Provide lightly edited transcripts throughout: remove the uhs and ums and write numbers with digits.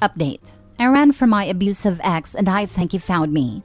Update. I ran from my abusive ex and I think he found me.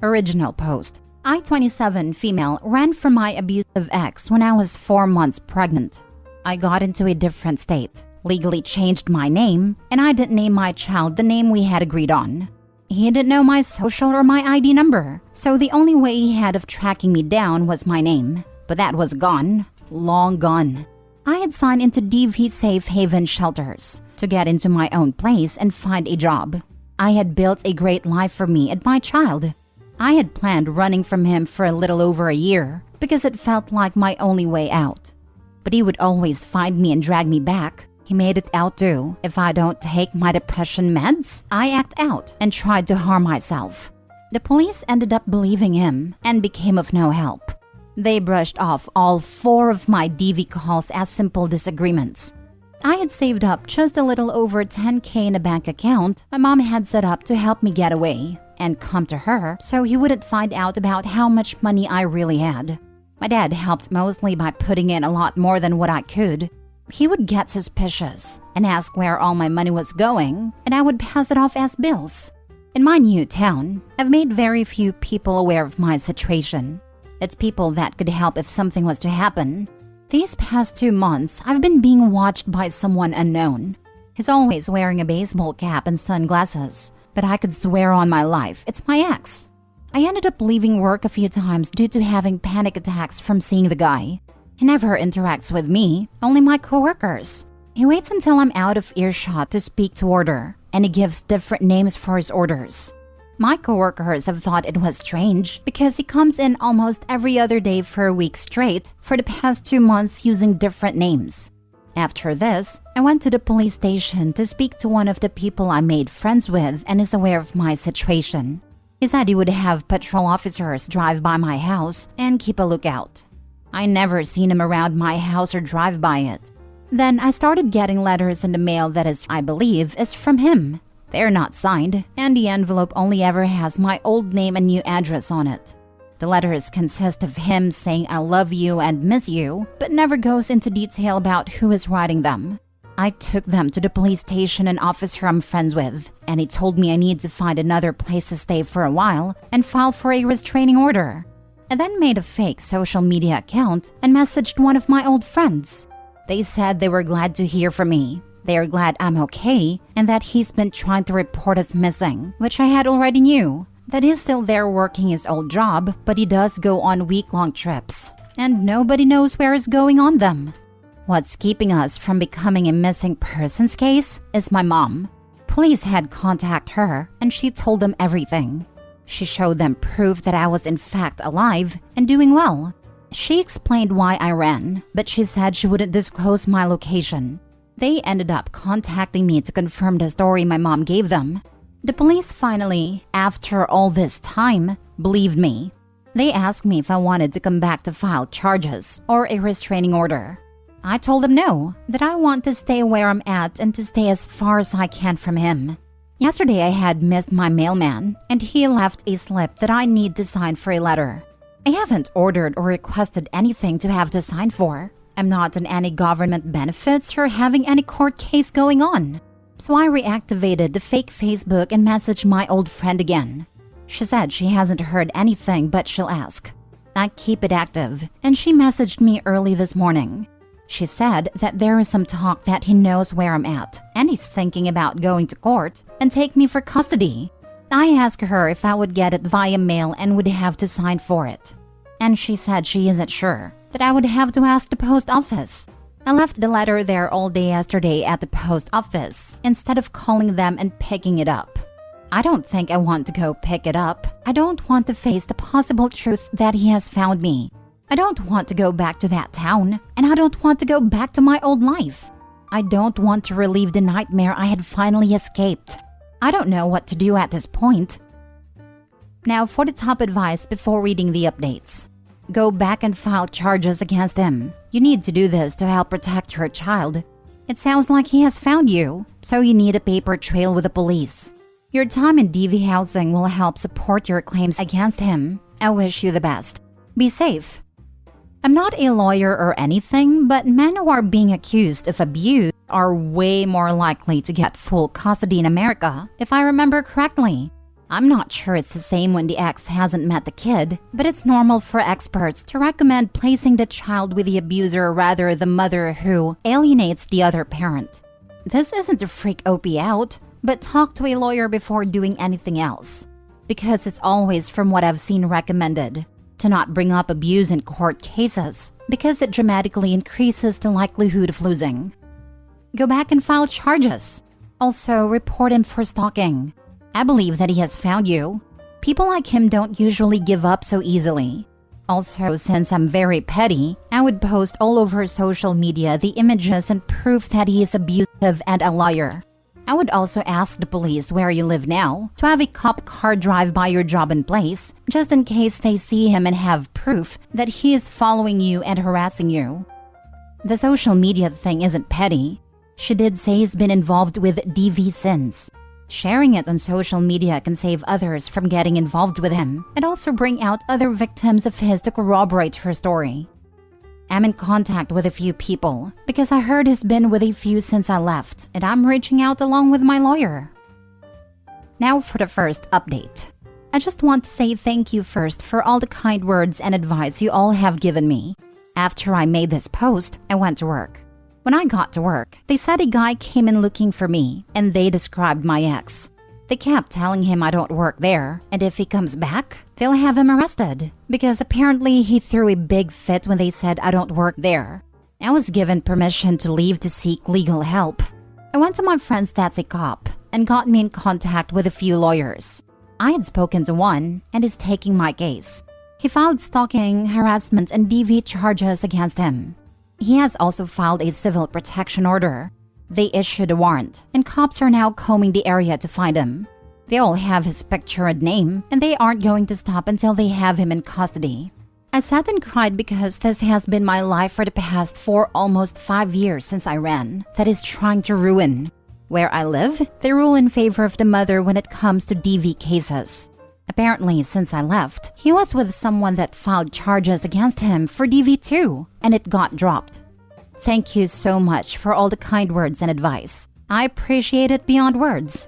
Original post. I, 27, female, ran from my abusive ex when I was 4 months pregnant. I got into a different state, legally changed my name, and I didn't name my child the name we had agreed on. He didn't know my social or my ID number, so the only way he had of tracking me down was my name. But that was gone, long gone. I had signed into DV safe haven shelters to get into my own place and find a job. I had built a great life for me and my child. I had planned running from him for a little over a year because it felt like my only way out. But he would always find me and drag me back. He made it out too. If I don't take my depression meds, I act out and tried to harm myself. The police ended up believing him and became of no help. They brushed off all 4 of my DV calls as simple disagreements. I had saved up just a little over $10K in a bank account my mom had set up to help me get away and come to her so he wouldn't find out about how much money I really had. My dad helped mostly by putting in a lot more than what I could. He would get suspicious and ask where all my money was going, and I would pass it off as bills. In my new town, I've made very few people aware of my situation. It's people that could help if something was to happen. These past 2 months, I've been being watched by someone unknown. He's always wearing a baseball cap and sunglasses, but I could swear on my life it's my ex. I ended up leaving work a few times due to having panic attacks from seeing the guy. He never interacts with me, only my coworkers. He waits until I'm out of earshot to speak to order, and he gives different names for his orders. My coworkers have thought it was strange because he comes in almost every other day for a week straight for the past 2 months using different names. After this, I went to the police station to speak to one of the people I made friends with and is aware of my situation. He said he would have patrol officers drive by my house and keep a lookout. I never seen him around my house or drive by it. Then I started getting letters in the mail that I believe is from him. They're not signed, and the envelope only ever has my old name and new address on it. The letters consist of him saying I love you and miss you, but never goes into detail about who is writing them. I took them to the police station and officer I'm friends with, and he told me I need to find another place to stay for a while and file for a restraining order. I then made a fake social media account and messaged one of my old friends. They said they were glad to hear from me. They are glad I'm okay and that he's been trying to report us missing, which I had already knew. That he's still there working his old job, but he does go on week-long trips, and nobody knows where he's going on them. What's keeping us from becoming a missing persons case is my mom. Police had contacted her and she told them everything. She showed them proof that I was in fact alive and doing well. She explained why I ran, but she said she wouldn't disclose my location. They ended up contacting me to confirm the story my mom gave them. The police finally, after all this time, believed me. They asked me if I wanted to come back to file charges or a restraining order. I told them no, that I want to stay where I'm at and to stay as far as I can from him. Yesterday I had missed my mailman, and he left a slip that I need to sign for a letter. I haven't ordered or requested anything to have to sign for. I'm not on any government benefits or having any court case going on. So I reactivated the fake Facebook and messaged my old friend again. She said she hasn't heard anything, but she'll ask. I keep it active, and she messaged me early this morning. She said that there is some talk that he knows where I'm at, and he's thinking about going to court and take me for custody. I asked her if I would get it via mail and would have to sign for it. And she said she isn't sure, that I would have to ask the post office. I left the letter there all day yesterday at the post office instead of calling them and picking it up. I don't think I want to go pick it up. I don't want to face the possible truth that he has found me. I don't want to go back to that town, and I don't want to go back to my old life. I don't want to relive the nightmare I had finally escaped. I don't know what to do at this point. Now for the top advice before reading the updates. Go back and file charges against him. You need to do this to help protect your child. It sounds like he has found you, so you need a paper trail with the police. Your time in DV housing will help support your claims against him. I wish you the best. Be safe. I'm not a lawyer or anything, but men who are being accused of abuse are way more likely to get full custody in America, if I remember correctly. I'm not sure it's the same when the ex hasn't met the kid, but it's normal for experts to recommend placing the child with the abuser rather than the mother who alienates the other parent. This isn't to freak OP out, but talk to a lawyer before doing anything else. Because it's always, from what I've seen, recommended to not bring up abuse in court cases because it dramatically increases the likelihood of losing. Go back and file charges. Also, report him for stalking. I believe that he has found you. People like him don't usually give up so easily. Also, since I'm very petty, I would post all over social media the images and proof that he is abusive and a liar. I would also ask the police where you live now to have a cop car drive by your job and place, just in case they see him and have proof that he is following you and harassing you. The social media thing isn't petty. She did say he's been involved with DV since. Sharing it on social media can save others from getting involved with him and also bring out other victims of his to corroborate her story. I'm in contact with a few people because I heard he's been with a few since I left, and I'm reaching out along with my lawyer. Now for the first update. I just want to say thank you first for all the kind words and advice you all have given me. After I made this post, I went to work. When I got to work, they said a guy came in looking for me, and they described my ex. They kept telling him I don't work there, and if he comes back, they'll have him arrested, because apparently he threw a big fit when they said I don't work there. I was given permission to leave to seek legal help. I went to my friend's that's a cop, and got me in contact with a few lawyers. I had spoken to one, and is taking my case. He filed stalking, harassment, and DV charges against him. He has also filed a civil protection order. They issued a warrant, and cops are now combing the area to find him. They all have his picture and name, and they aren't going to stop until they have him in custody. I sat and cried because this has been my life for the past almost 5 years since I ran, that is trying to ruin. Where I live, they rule in favor of the mother when it comes to DV cases. Apparently, since I left, he was with someone that filed charges against him for DV too, and it got dropped. Thank you so much for all the kind words and advice. I appreciate it beyond words.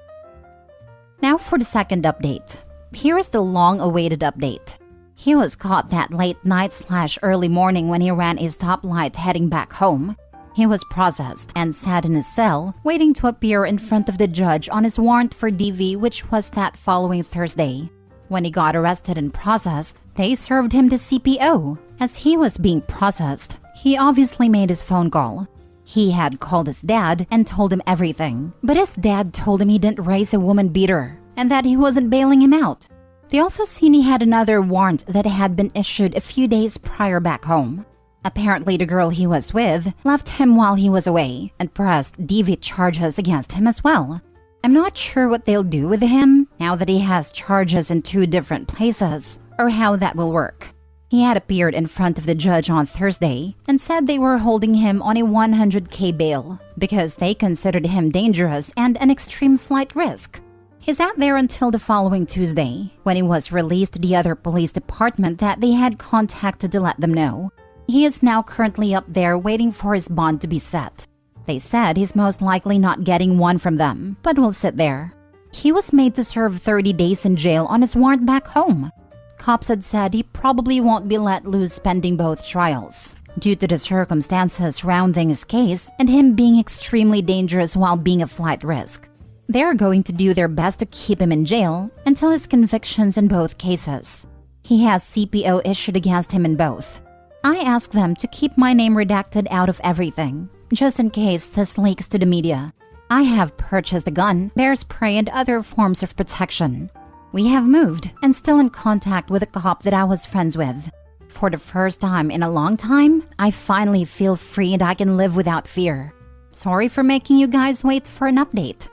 Now for the second update. Here is the long-awaited update. He was caught that late night/early morning when he ran a stoplight heading back home. He was processed and sat in his cell, waiting to appear in front of the judge on his warrant for DV, which was that following Thursday. When he got arrested and processed, they served him the CPO. As he was being processed, he obviously made his phone call. He had called his dad and told him everything, but his dad told him he didn't raise a woman beater and that he wasn't bailing him out. They also seen he had another warrant that had been issued a few days prior back home. Apparently, the girl he was with left him while he was away and pressed DV charges against him as well. I'm not sure what they'll do with him now that he has charges in 2 different places, or how that will work. He had appeared in front of the judge on Thursday and said they were holding him on a $100K bail because they considered him dangerous and an extreme flight risk. He sat there until the following Tuesday, when he was released to the other police department that they had contacted to let them know. He is now currently up there waiting for his bond to be set. They said he's most likely not getting one from them, but will sit there. He was made to serve 30 days in jail on his warrant back home. Cops had said he probably won't be let loose pending both trials, due to the circumstances surrounding his case and him being extremely dangerous while being a flight risk. They're going to do their best to keep him in jail until his convictions in both cases. He has CPO issued against him in both. I asked them to keep my name redacted out of everything, just in case this leaks to the media. I have purchased a gun, bear spray, and other forms of protection. We have moved and still in contact with a cop that I was friends with. For the first time in a long time, I finally feel free and I can live without fear. Sorry for making you guys wait for an update.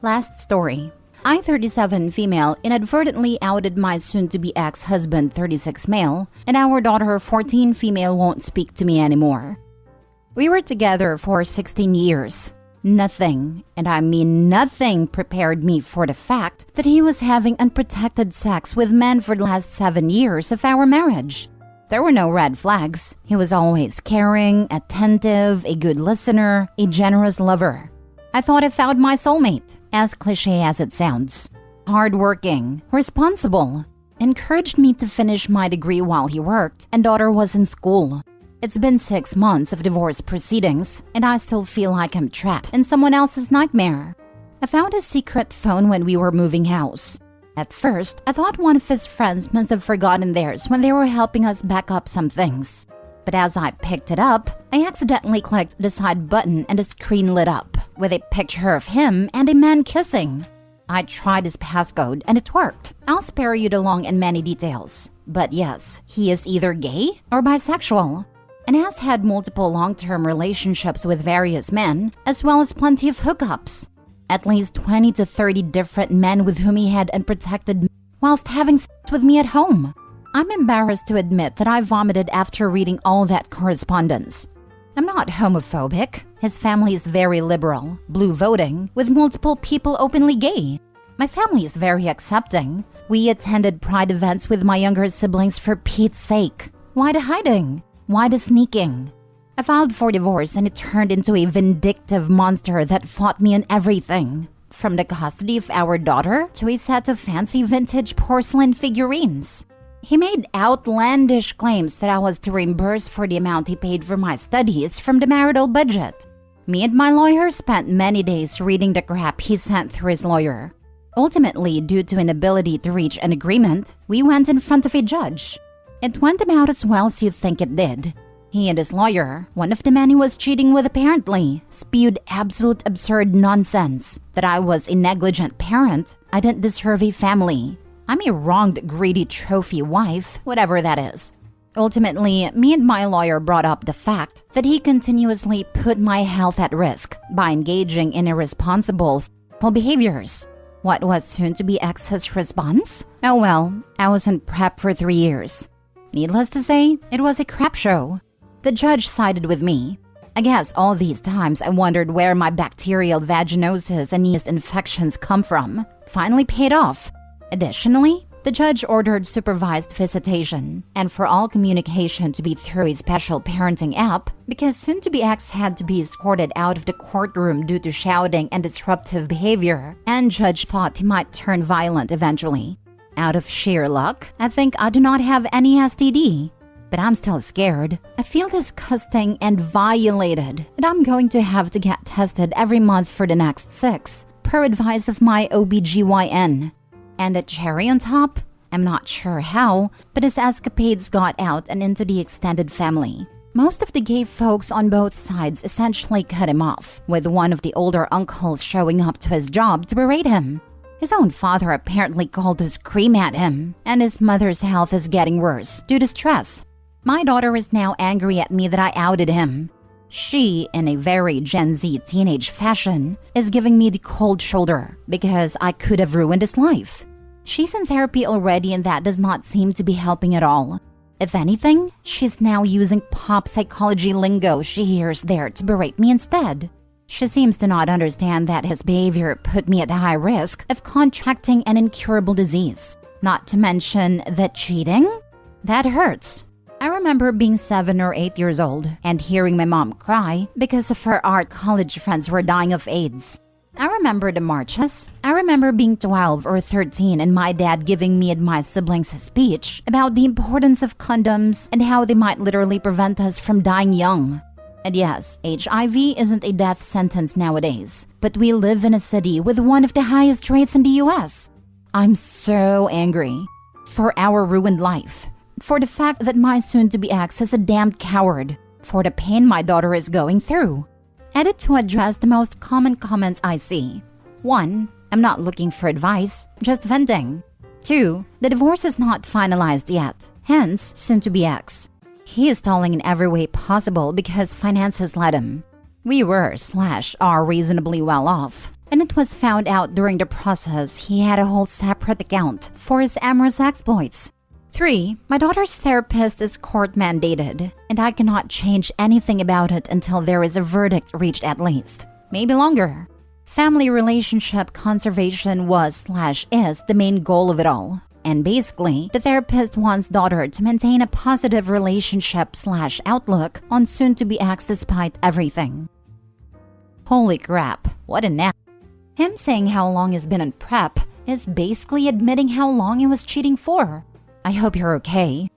Last story. I, 37 female, inadvertently outed my soon-to-be ex-husband, 36 male, and our daughter, 14 female, won't speak to me anymore. We were together for 16 years. Nothing, and I mean nothing, prepared me for the fact that he was having unprotected sex with men for the last 7 years of our marriage. There were no red flags. He was always caring, attentive, a good listener, a generous lover. I thought I found my soulmate, as cliche as it sounds. Hardworking, responsible, encouraged me to finish my degree while he worked and daughter was in school. It's been 6 months of divorce proceedings, and I still feel like I'm trapped in someone else's nightmare. I found his secret phone when we were moving house. At first, I thought one of his friends must have forgotten theirs when they were helping us back up some things. But as I picked it up, I accidentally clicked the side button and the screen lit up with a picture of him and a man kissing. I tried his passcode and it worked. I'll spare you the long and many details. But yes, he is either gay or bisexual and has had multiple long-term relationships with various men, as well as plenty of hookups. At least 20 to 30 different men with whom he had unprotected whilst having sex with me at home. I'm embarrassed to admit that I vomited after reading all that correspondence. I'm not homophobic. His family is very liberal, blue voting, with multiple people openly gay. My family is very accepting. We attended pride events with my younger siblings for Pete's sake. Why the hiding? Why the sneaking? I filed for divorce and it turned into a vindictive monster that fought me in everything. From the custody of our daughter to a set of fancy vintage porcelain figurines. He made outlandish claims that I was to reimburse for the amount he paid for my studies from the marital budget. Me and my lawyer spent many days reading the crap he sent through his lawyer. Ultimately, due to inability to reach an agreement, we went in front of a judge. It went about as well as you'd think it did. He and his lawyer, one of the men he was cheating with apparently, spewed absolute absurd nonsense that I was a negligent parent, I didn't deserve a family. I'm a wronged, greedy trophy wife, whatever that is. Ultimately, me and my lawyer brought up the fact that he continuously put my health at risk by engaging in irresponsible behaviors. What was soon to be ex's response? Oh well, I was in prep for 3 years. Needless to say, it was a crap show. The judge sided with me. I guess all these times I wondered where my bacterial vaginosis and yeast infections come from. Finally paid off. Additionally, the judge ordered supervised visitation and for all communication to be through a special parenting app because soon-to-be ex had to be escorted out of the courtroom due to shouting and disruptive behavior, and judge thought he might turn violent eventually. Out of sheer luck, I think I do not have any STD. But I'm still scared. I feel disgusting and violated, and I'm going to have to get tested every month for the next 6, per advice of my OBGYN. And the cherry on top? I'm not sure how, but his escapades got out and into the extended family. Most of the gay folks on both sides essentially cut him off, with one of the older uncles showing up to his job to berate him. His own father apparently called to scream at him, and his mother's health is getting worse due to stress. My daughter is now angry at me that I outed him. She, in a very Gen Z teenage fashion, is giving me the cold shoulder because I could have ruined his life. She's in therapy already and that does not seem to be helping at all. If anything, she's now using pop psychology lingo she hears there to berate me instead. She seems to not understand that his behavior put me at high risk of contracting an incurable disease. Not to mention that cheating? That hurts. I remember being 7 or 8 years old and hearing my mom cry because of her art college friends were dying of AIDS. I remember the marches. I remember being 12 or 13 and my dad giving me and my siblings a speech about the importance of condoms and how they might literally prevent us from dying young. And yes, HIV isn't a death sentence nowadays, but we live in a city with one of the highest rates in the US. I'm so angry for our ruined life. For the fact that my soon-to-be ex is a damned coward. For the pain my daughter is going through. Edit to address the most common comments I see. 1. I'm not looking for advice, just venting. 2. The divorce is not finalized yet, hence soon-to-be ex. He is stalling in every way possible because finances led him. We were/are reasonably well off, and it was found out during the process he had a whole separate account for his amorous exploits. 3. My daughter's therapist is court-mandated, and I cannot change anything about it until there is a verdict reached at least. Maybe longer. Family relationship conservation was/is the main goal of it all. And basically, the therapist wants daughter to maintain a positive relationship/outlook on soon-to-be ex despite everything. Holy crap, what a nap. Him saying how long he's been on prep is basically admitting how long he was cheating for. I hope you're okay.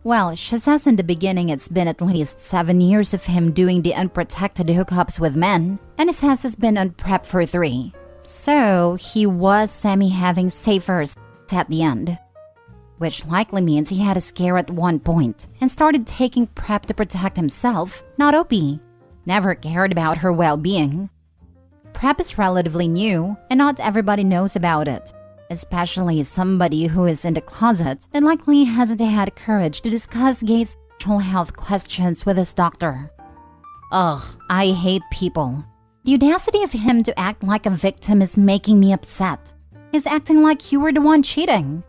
Well, she says in the beginning it's been at least 7 years of him doing the unprotected hookups with men, and he says he's been on prep for 3. So, he was semi-having safer sex at the end. Which likely means he had a scare at one point and started taking prep to protect himself, not Opie. Never cared about her well-being. Prep is relatively new, and not everybody knows about it. Especially somebody who is in the closet and likely hasn't had courage to discuss gay sexual health questions with his doctor. Ugh, I hate people. The audacity of him to act like a victim is making me upset. He's acting like you were the one cheating.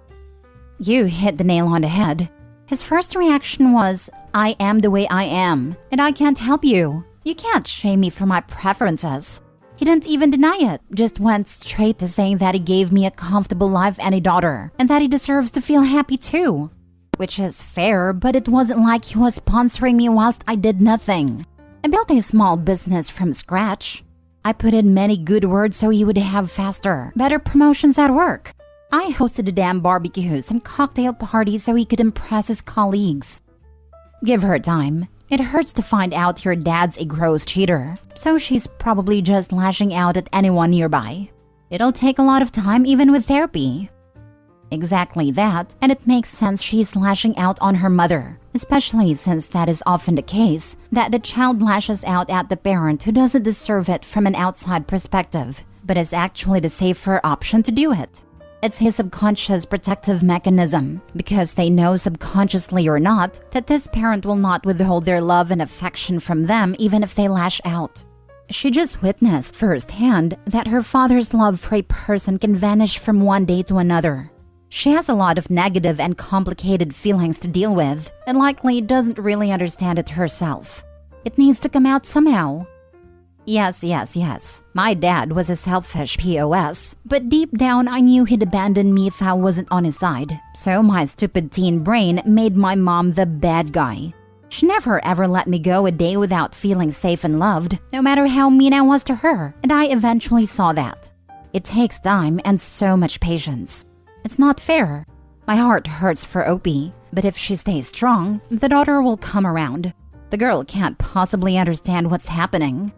You hit the nail on the head. His first reaction was, I am the way I am, and I can't help you. You can't shame me for my preferences. He didn't even deny it, just went straight to saying that he gave me a comfortable life and a daughter, and that he deserves to feel happy too. Which is fair, but it wasn't like he was sponsoring me whilst I did nothing. I built a small business from scratch. I put in many good words so he would have faster, better promotions at work. I hosted the damn barbecues and cocktail parties so he could impress his colleagues. Give her time. It hurts to find out your dad's a gross cheater, so she's probably just lashing out at anyone nearby. It'll take a lot of time even with therapy. Exactly that, and it makes sense she's lashing out on her mother, especially since that is often the case, that the child lashes out at the parent who doesn't deserve it from an outside perspective, but is actually the safer option to do it. It's his subconscious protective mechanism, because they know subconsciously or not that this parent will not withhold their love and affection from them even if they lash out. She just witnessed firsthand that her father's love for a person can vanish from one day to another. She has a lot of negative and complicated feelings to deal with, and likely doesn't really understand it herself. It needs to come out somehow. Yes. My dad was a selfish POS, but deep down I knew he'd abandon me if I wasn't on his side. So my stupid teen brain made my mom the bad guy. She never ever let me go a day without feeling safe and loved, no matter how mean I was to her, and I eventually saw that. It takes time and so much patience. It's not fair. My heart hurts for Opie, but if she stays strong, the daughter will come around. The girl can't possibly understand what's happening.